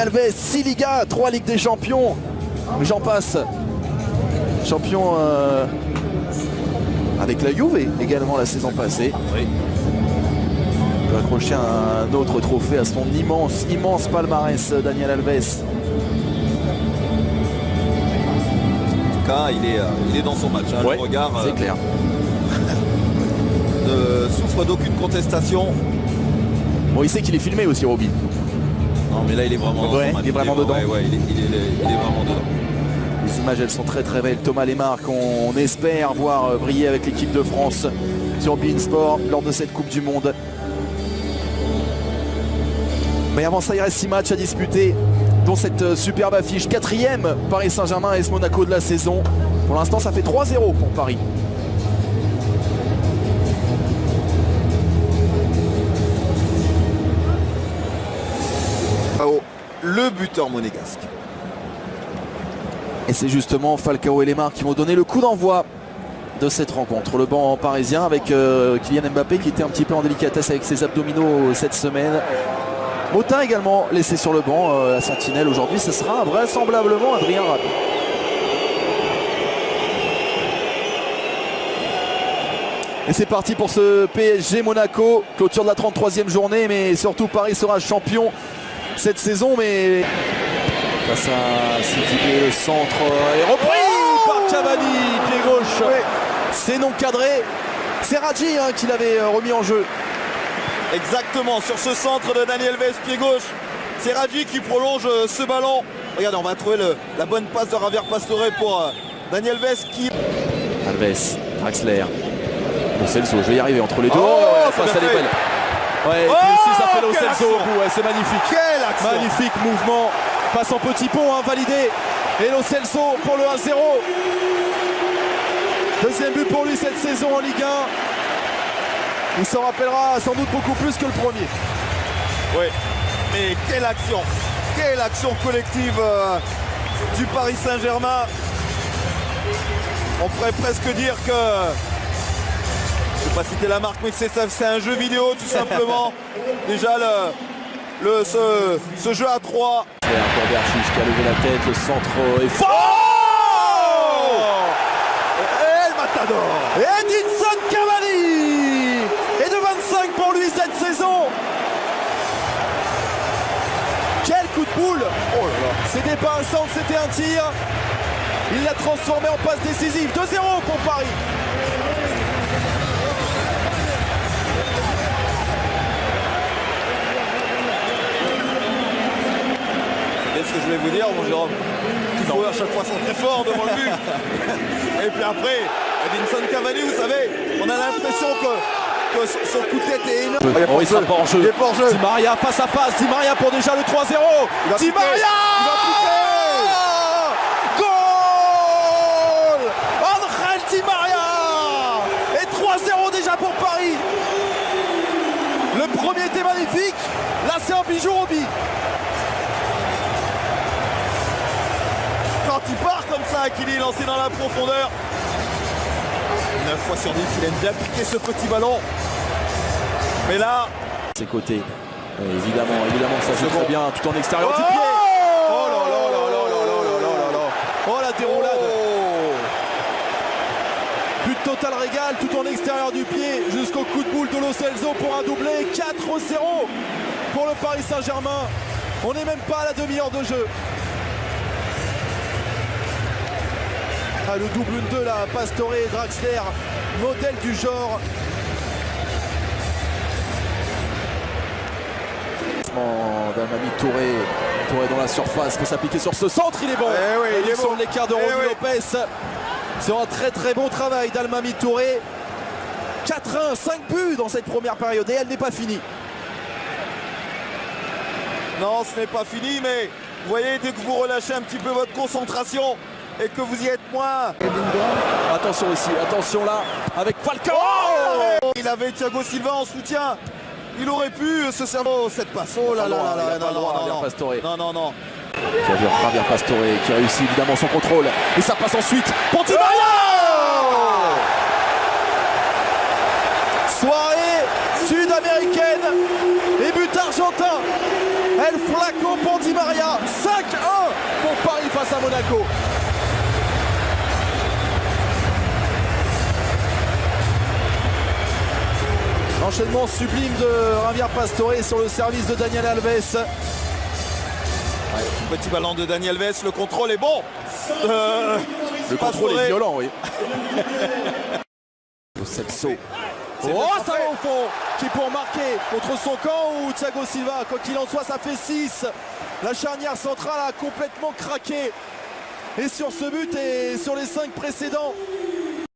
Alves, 6 Ligas, 3 Ligues des Champions. J'en passe. Champion avec la Juve également la saison passée. Oui. Il peut accrocher un autre trophée à son immense palmarès, Daniel Alves. En tout cas, il est dans son match. Hein. Ouais, le regard c'est clair. ne souffre d'aucune contestation. Bon, il sait qu'il est filmé aussi, Roby. Non, mais là, il est vraiment dans son match. Il est vraiment dedans. Ouais, il est vraiment dedans. Les images, elles sont très belles. Thomas Lemar, qu'on espère voir briller avec l'équipe de France sur beIN Sport lors de cette Coupe du Monde. Mais avant ça, il reste 6 matchs à disputer, dont cette superbe affiche. 4e, Paris Saint-Germain et AS Monaco de la saison. Pour l'instant, ça fait 3-0 pour Paris. Le buteur monégasque. Et c'est justement Falcao et Lemar qui vont donner le coup d'envoi de cette rencontre. Le banc parisien avec Kylian Mbappé qui était un petit peu en délicatesse avec ses abdominaux cette semaine. Motin également laissé sur le banc. La sentinelle aujourd'hui, ce sera vraisemblablement Adrien Rabiot. Et c'est parti pour ce PSG Monaco. Clôture de la 33e journée, mais surtout Paris sera champion cette saison. Mais face à Sidibé, le centre est repris par Cavani, pied gauche. Oui. C'est non cadré. C'est Radji qui l'avait remis en jeu. Exactement, sur ce centre de Daniel Alves, pied gauche. C'est Radji qui prolonge ce ballon. Regardez, on va trouver la bonne passe de Javier Pastore pour Daniel Alves qui... Alves, Draxler. Lo Celso, je vais y arriver entre les deux. Face à l'épelle. Ouais, et puis aussi ça fait Lo Celso au bout. Ouais, c'est magnifique. Quelle action! Magnifique mouvement. Passe en petit pont, validé. Et Lo Celso pour le 1-0. Deuxième but pour lui cette saison en Ligue 1. Il s'en rappellera sans doute beaucoup plus que le premier. Oui, mais quelle action collective du Paris Saint-Germain. On pourrait presque dire que, je ne vais pas citer la marque, mais c'est un jeu vidéo tout simplement. Déjà ce jeu à 3. C'est encore Berchiche qui a levé la tête, le centre est fort. Et le Matador. Edinson Cavani. Et de 25 pour lui cette saison. Quel coup de boule. Oh là là. C'était pas un centre, c'était un tir. Il l'a transformé en passe décisive. 2-0 pour Paris. C'est ce que je vais vous dire, mon Jérôme. Il faut à chaque fois centrer fort devant le but. Et puis après, Edinson Cavani, vous savez, on a l'impression que son coup de tête est énorme. Oh, il sera pas en jeu. Di Maria face à face. Di Maria pour déjà le 3-0. Di Maria. Goal. Angel Di Maria. Et 3-0 déjà pour Paris. Le premier était magnifique. Là, c'est un bijou Roby. Quand il part comme ça, qu'il est lancé dans la profondeur. 9 fois sur 10, il aime bien piquer ce petit ballon. Mais là... Ses côtés. Évidemment, ça joue très bien tout en extérieur du pied. Oh là là là là là là là là. Oh la déroulade. But total régal tout en extérieur du pied jusqu'au coup de boule de Lo Celso pour un doublé. 4-0 pour le Paris Saint-Germain. On n'est même pas à la demi-heure de jeu. Ah, le double 2 là, Pastore et Draxler, modèle du genre. Dalmami Touré dans la surface, peut s'appliquer sur ce centre, il est bon. Il est sur bon. l'écart de Romy Lopez. C'est un très bon travail d'Almami Touré. 4-1, 5 buts dans cette première période et elle n'est pas finie. Non, ce n'est pas fini, mais vous voyez, dès que vous relâchez un petit peu votre concentration et que vous y êtes moins. Attention ici, attention là, avec Falcao. Il avait Thiago Silva en soutien. Il aurait pu se servir cette passe. Oh là là là là, non. Javier Pastore qui réussit évidemment son contrôle. Et ça passe ensuite pour Di Maria. Soirée sud-américaine et but argentin. El Flaco pour Di Maria. 5-1 pour Paris face à Monaco. Enchaînement sublime de Javier Pastore sur le service de Daniel Alves. Petit ballon de Daniel Alves, le contrôle est bon. Le contrôle est violent, oui. Celso. Oh, ça va au fond. Qui pour marquer contre son camp ou Thiago Silva? Quoi qu'il en soit, ça fait 6. La charnière centrale a complètement craqué. Et sur ce but et sur les 5 précédents,